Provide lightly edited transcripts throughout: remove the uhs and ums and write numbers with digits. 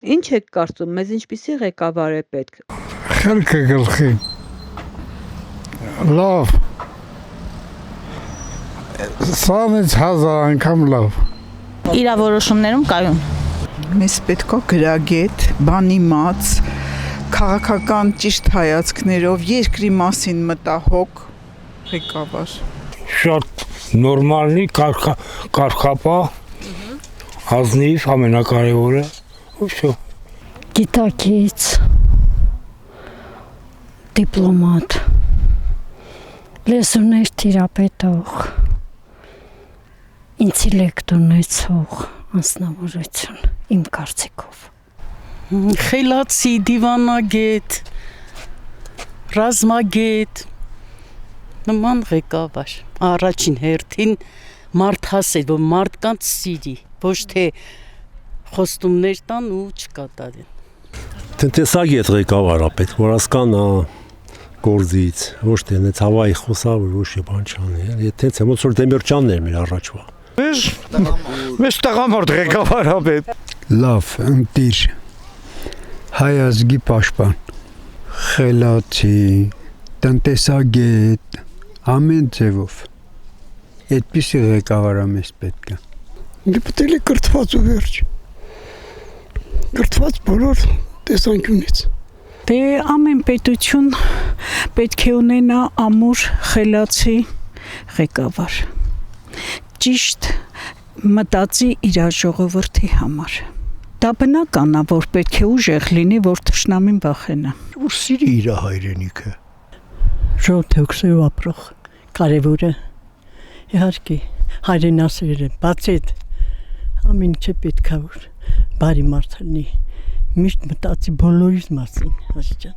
Ինչ եք կարծում, մեզ ինչպիսի ղեկավար է պետք։ Խելքը գլխի։ Լավ։ Սանից 1000 անգամ լավ։ Իրավորոշումներում կայուն։ Մեզ պետք է գրագետ, բանիմաց, քաղաքական ճիշտ հայացքներով, երկրի մասին մտահոգ ղեկավար։ Շատ նորմալնի կարգապահ, ազնիվ, ամենակարևորը, ու գիտակից, դիպլոմատ, լեզուներ թիրապետող, ինտելեկտ ունեցող անձնավորություն, իմ կարծիքով։ Խելացի, դիվանագետ, ռազմագետ, նման ղեկավար, առաջին հերթին մարդհասեր, որ մարդկանց սիրի, ոչ թե խոստումներ տան ու չկատարեն։ Տնտեսագետ ղեկավար է պետք, որ հասկանա գործից, ոչ թե հենց հավայի խոսալ, որ ոչ բան չանի, եթե հենց ոնց որ Դեմիրճյանն էր մեր առաջվա։ Մեզ տղամարդ ղեկավար է պետք։ Լավ, ընտիր, հայ ազգի պաշտպան, խելացի, տնտեսագետ, ամեն ձևով։ Այդպիսի ղեկավար է մեզ պետք է։ Պետք է կրթված ու վերջ։ Կրթված բոլոր տեսանկյունից։ Դե ամեն պետություն պետք է ունենա ամուր, խելացի ղեկավար։ Ճիշտ մտածի իր ժողովրդի համար։ Դա բնական է, որ պետք է ուժեղ լինի, որ թշնամին վախենա։ Որ սիրի իր հայրենիքը։ Ժողովրդով ապրող կարևորը իհարկե հայրենասերը, բացի այդ ամեն ինչ պետք է որ բարի մարդ լինի, միշտ մտածի բոլորիս մասին, հաշճան։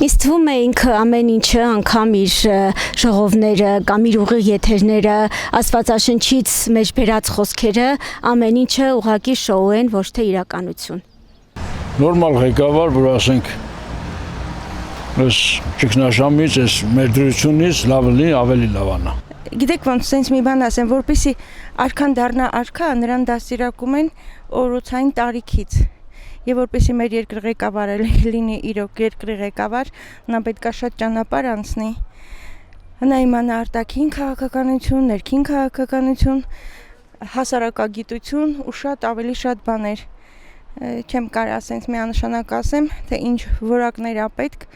Ինձ թվում է ինքը ամեն ինչը, անգամ իր ժողովները կամ իր ուղիղ եթերները, Աստվածաշնչից մեջ բերած խոսքերը, ամեն ինչը ուղղակի շոու են, ոչ թե իրականություն։ նորմալ ղեկավար, որ ասենք այս ճգնաժամից, այս մեր դրությունից լավ լինի, ավելի լավանա։ Գիտեք ոնց sense մի բան ասեմ, որպեսի արքան դառնա արքա, նրան դաստիարակում են օրոցային տարիքից։ Եվ որպեսի մեր երկրի ղեկավարը լինի իրոք երկրի ղեկավար, նա պետք է շատ ճանապարհ անցնի։ Նա իմանա արտաքին քաղաքականություն, ներքին քաղաքականություն, հասարակագիտություն ու շատ ավելի շատ բաներ։ Չեմ կարող ասենց միանշանակ ասեմ, թե ինչ որակներ է պետք,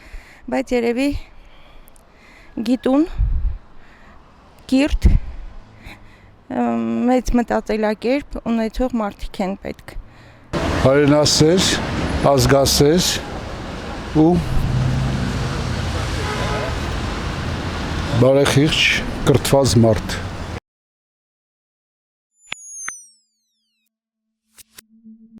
բայց երևի գիտուն, կիրթ, մեծ մտածելակերպ ունեցող մարդիկ են պետք։ Հայրենասեր, ազգասեր ու բարեխիղճ կրթված մարդ։